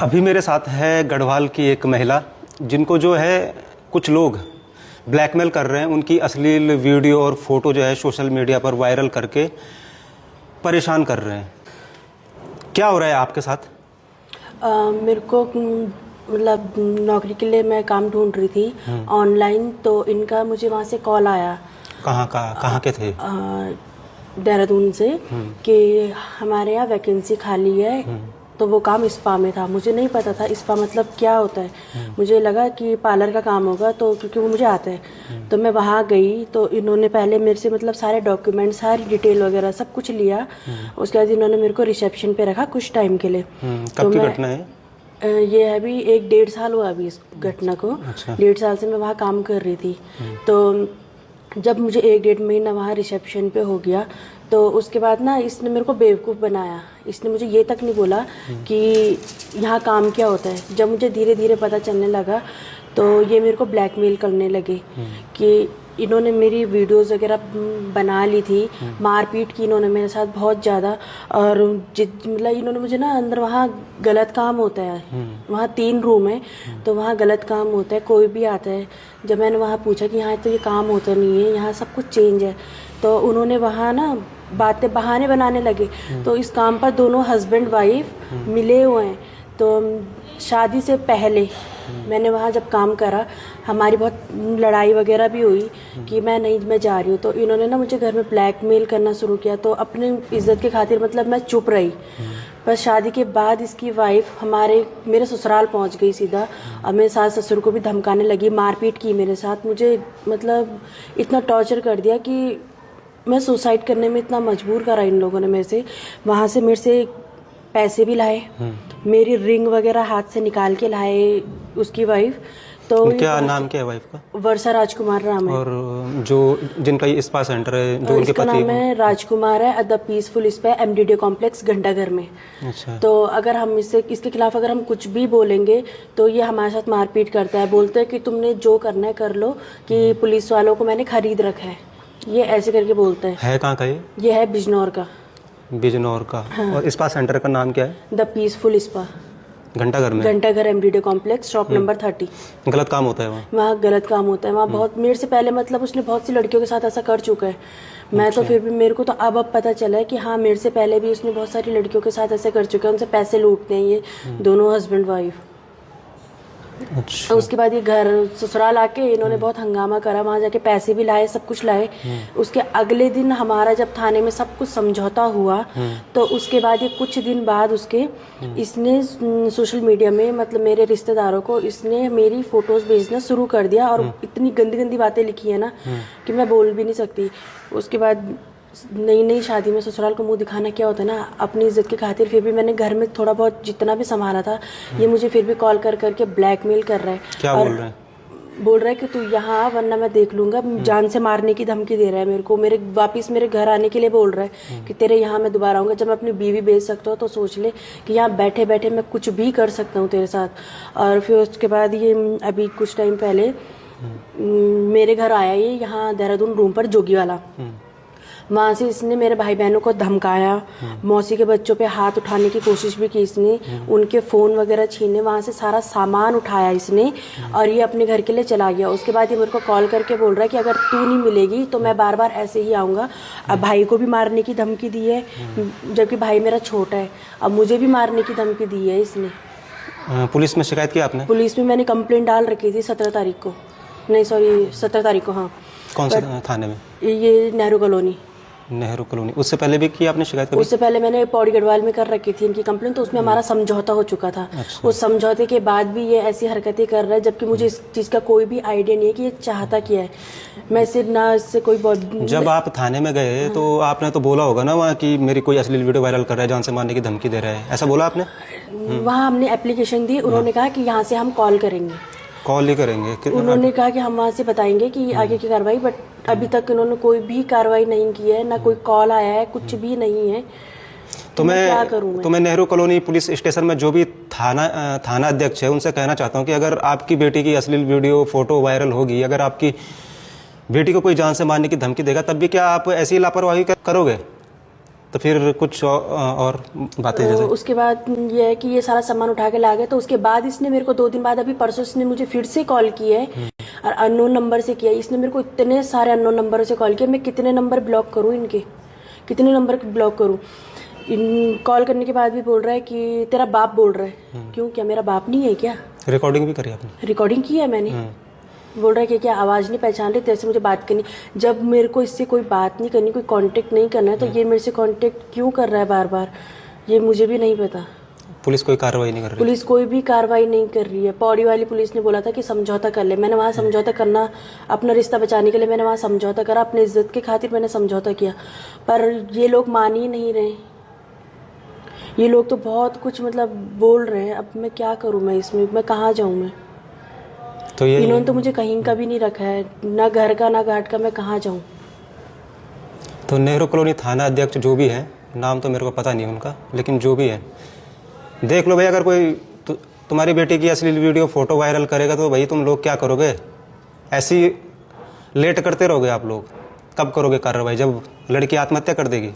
अभी मेरे साथ है गढ़वाल की एक महिला जिनको जो है कुछ लोग ब्लैकमेल कर रहे हैं, उनकी अश्लील वीडियो और फोटो जो है सोशल मीडिया पर वायरल करके परेशान कर रहे हैं। क्या हो रहा है आपके साथ? मेरे को मतलब नौकरी के लिए मैं काम ढूंढ रही थी ऑनलाइन, तो इनका मुझे वहाँ से कॉल आया। कहाँ के थे? देहरादून से कि हमारे यहाँ वैकेंसी खाली है। तो वो काम स्पा में था, मुझे नहीं पता था स्पा मतलब क्या होता है। मुझे लगा कि पार्लर का काम होगा, तो क्योंकि वो मुझे आता है। तो मैं वहाँ गई तो इन्होंने पहले मेरे से मतलब सारे डॉक्यूमेंट, सारी डिटेल वगैरह सब कुछ लिया। उसके बाद इन्होंने मेरे को रिसेप्शन पे रखा कुछ टाइम के लिए। कब की घटना है? ये अभी 1-1.5 साल हुआ अभी इस घटना को। अच्छा। 1.5 साल से मैं वहाँ काम कर रही थी। तो जब मुझे 1-1.5 महीना वहाँ रिसेप्शन पे हो गया, तो उसके बाद ना इसने मेरे को बेवकूफ़ बनाया। इसने मुझे ये तक नहीं बोला कि यहाँ काम क्या होता है। जब मुझे धीरे धीरे पता चलने लगा तो ये मेरे को ब्लैकमेल करने लगे कि इन्होंने मेरी वीडियोस वगैरह बना ली थी, मारपीट की इन्होंने मेरे साथ बहुत ज़्यादा। और मतलब इन्होंने मुझे ना अंदर, वहाँ गलत काम होता है, वहाँ 3 रूम है, तो वहाँ गलत काम होता है, कोई भी आता है। जब मैंने वहाँ पूछा कि यहाँ तो ये काम होता नहीं है, यहाँ सब कुछ चेंज है, तो उन्होंने वहाँ ना बातें बहाने बनाने लगे। तो इस काम पर दोनों हस्बैंड वाइफ मिले हुए हैं। तो शादी से पहले मैंने वहाँ जब काम करा, हमारी बहुत लड़ाई वगैरह भी हुई कि मैं जा रही हूँ। तो इन्होंने ना मुझे घर में ब्लैकमेल करना शुरू किया। तो अपनी इज्जत के खातिर मतलब मैं चुप रही। पर शादी के बाद इसकी वाइफ मेरे ससुराल पहुँच गई सीधा। और मेरे सास ससुर को भी धमकाने लगी, मारपीट की मेरे साथ। मुझे मतलब इतना टॉर्चर कर दिया कि मैं सुसाइड करने में इतना मजबूर करा इन लोगों ने मेरे से। वहाँ से मेरे से पैसे भी लाए, मेरी रिंग वगैरह हाथ से निकाल के लाए उसकी वाइफ। तो क्या नाम क्या है वाइफ का? वर्षा राजकुमार नाम है। और जो जिनका ये स्पा सेंटर है, जो उनके इसका पति नाम है राजकुमार है, the peaceful spa, MDD complex Ghantaghar में। अच्छा। तो अगर हम इसके खिलाफ अगर हम कुछ भी बोलेंगे तो ये हमारे साथ मारपीट करता है। बोलते हैं कि तुमने जो करना है कर लो, कि पुलिस वालों को मैंने खरीद रखा है, ये ऐसे करके बोलते हैं। है कहाँ का ये है बिजनौर का। बिजनौर का। हाँ। और स्पा सेंटर का नाम क्या है? द पीसफुल स्पा, घंटाघर में। घंटाघर MDD कॉम्प्लेक्स, शॉप नंबर 30। गलत काम होता है वहाँ? वहाँ गलत काम होता है। वहाँ बहुत मेरे से पहले मतलब उसने बहुत सी लड़कियों के साथ ऐसा कर चुका है। मैं तो फिर भी, मेरे को तो अब पता चला है कि हाँ, मेरे से पहले भी उसने बहुत सारी लड़कियों के साथ ऐसे कर चुका है। उनसे पैसे लूटते हैं ये दोनों हस्बैंड वाइफ। अच्छा। उसके बाद ये घर ससुराल आके इन्होंने बहुत हंगामा करा, वहाँ जाके पैसे भी लाए, सब कुछ लाए। उसके अगले दिन हमारा जब थाने में सब कुछ समझौता हुआ, तो उसके बाद ये कुछ दिन बाद इसने सोशल मीडिया में मतलब मेरे रिश्तेदारों को इसने मेरी फोटोज भेजना शुरू कर दिया। और इतनी गंदी गंदी बातें लिखी है ना कि मैं बोल भी नहीं सकती। उसके बाद नई शादी में ससुराल को मुंह दिखाना क्या होता है ना, अपनी इज्जत की खातिर। फिर भी मैंने घर में थोड़ा बहुत जितना भी संभाला था, ये मुझे फिर भी कॉल कर करके ब्लैकमेल कर रहा है। क्या बोल रहा है? बोल रहा है कि तू यहाँ आ वरना मैं देख लूंगा। जान से मारने की धमकी दे रहा है मेरे को। वापिस मेरे घर आने के लिए बोल रहा है कि तेरे यहाँ मैं दोबारा आऊँगा। जब मैं अपनी बीवी भेज सकता हूँ तो सोच ले कि यहाँ बैठे बैठे मैं कुछ भी कर सकता हूँ तेरे साथ। और फिर उसके बाद ये अभी कुछ टाइम पहले मेरे घर आया ये, यहाँ देहरादून रूम पर जोगी वाला। वहाँ से इसने मेरे भाई बहनों को धमकाया, मौसी के बच्चों पे हाथ उठाने की कोशिश भी की इसने, उनके फ़ोन वगैरह छीने, वहाँ से सारा सामान उठाया इसने। और ये अपने घर के लिए चला गया। उसके बाद ये मेरे को कॉल करके बोल रहा है कि अगर तू नहीं मिलेगी तो मैं बार बार ऐसे ही आऊँगा। अब भाई को भी मारने की धमकी दी है, जबकि भाई मेरा छोटा है। अब मुझे भी मारने की धमकी दी है इसने। पुलिस में शिकायत की आपने? पुलिस में मैंने कंप्लेंट डाल रखी थी 17 तारीख को, नहीं सॉरी 17 तारीख को। हाँ। कौन से थाने में? ये नेहरू कॉलोनी। नेहरू कॉलोनी। उससे पहले भी की आपने शिकायत कभी? उससे पहले मैंने पौड़ी गढ़वाल में कर रखी थी इनकी कंप्लेंट, तो उसमें हमारा समझौता हो चुका था। अच्छा। उस समझौते के बाद भी ये ऐसी हरकतें कर रहा है, जबकि मुझे इस चीज़ का कोई भी आइडिया नहीं है कि ये चाहता क्या है। मैं सिर्फ ना इससे कोई जब आप थाने में गए तो आपने तो बोला होगा ना वहाँ कि मेरी कोई अश्लील वीडियो वायरल कर रहा है, जान से मारने की धमकी दे रहा है, ऐसा बोला आपने? वहाँ हमने एप्लीकेशन दी, उन्होंने कहा कि यहाँ से हम कॉल करेंगे, कॉल ही करेंगे। उन्होंने कहा कि हम वहाँ से बताएंगे कि आगे की कार्रवाई। बट अभी तक इन्होंने कोई भी कार्रवाई नहीं की है, ना कोई कॉल आया है, कुछ भी नहीं है। तो मैं क्या करूँ? तो मैं नेहरू कॉलोनी पुलिस स्टेशन में जो भी थाना अध्यक्ष है उनसे कहना चाहता हूँ कि अगर आपकी बेटी की अश्लील वीडियो फोटो वायरल होगी, अगर आपकी बेटी को कोई जान से मारने की धमकी देगा, तब भी क्या आप ऐसी लापरवाही करोगे? तो फिर कुछ और बातें तो जैसे उसके बाद ये है कि ये सारा सामान उठा के ला गए। तो उसके बाद इसने मेरे को 2 दिन बाद, अभी परसों इसने मुझे फिर से कॉल किया है और अननोन नंबर से किया है। इसने मेरे को इतने सारे अननोन नंबरों से कॉल किया, मैं कितने नंबर ब्लॉक करूँ इनके, कितने नंबर ब्लॉक करूँ। इन कॉल करने के बाद भी बोल रहा है कि तेरा बाप बोल रहा है। क्यों, क्या मेरा बाप नहीं है क्या? रिकॉर्डिंग भी करी आपने? रिकॉर्डिंग की है मैंने। बोल रहा है कि क्या आवाज़ नहीं पहचान रही, तेरे से मुझे बात करनी। जब मेरे को इससे कोई बात नहीं करनी, कोई कांटेक्ट नहीं करना है, तो ये मेरे से कांटेक्ट क्यों कर रहा है बार बार, ये मुझे भी नहीं पता। पुलिस कोई कार्रवाई नहीं कर रही? पुलिस कोई भी कार्रवाई नहीं कर रही है। पौड़ी वाली पुलिस ने बोला था कि समझौता कर ले। मैंने वहाँ समझौता करना, अपना रिश्ता बचाने के लिए मैंने वहाँ समझौता करा, अपनी इज्जत के खातिर मैंने समझौता किया, पर ये लोग मान ही नहीं रहे। ये लोग तो बहुत कुछ मतलब बोल रहे हैं। अब मैं क्या करूँ, मैं इसमें मैं कहाँ जाऊँ मैं? तो ये इन्होंने तो मुझे कहीं का भी नहीं रखा है, ना घर का ना घाट का, मैं कहाँ जाऊँ? तो नेहरू कॉलोनी थाना अध्यक्ष जो भी है, नाम तो मेरे को पता नहीं उनका, लेकिन जो भी है देख लो भाई। अगर कोई तुम्हारी बेटी की अश्लील वीडियो फोटो वायरल करेगा तो भाई तुम लोग क्या करोगे? ऐसी लेट करते रहोगे आप लोग? कब करोगे कार्रवाई? जब लड़की आत्महत्या कर देगी?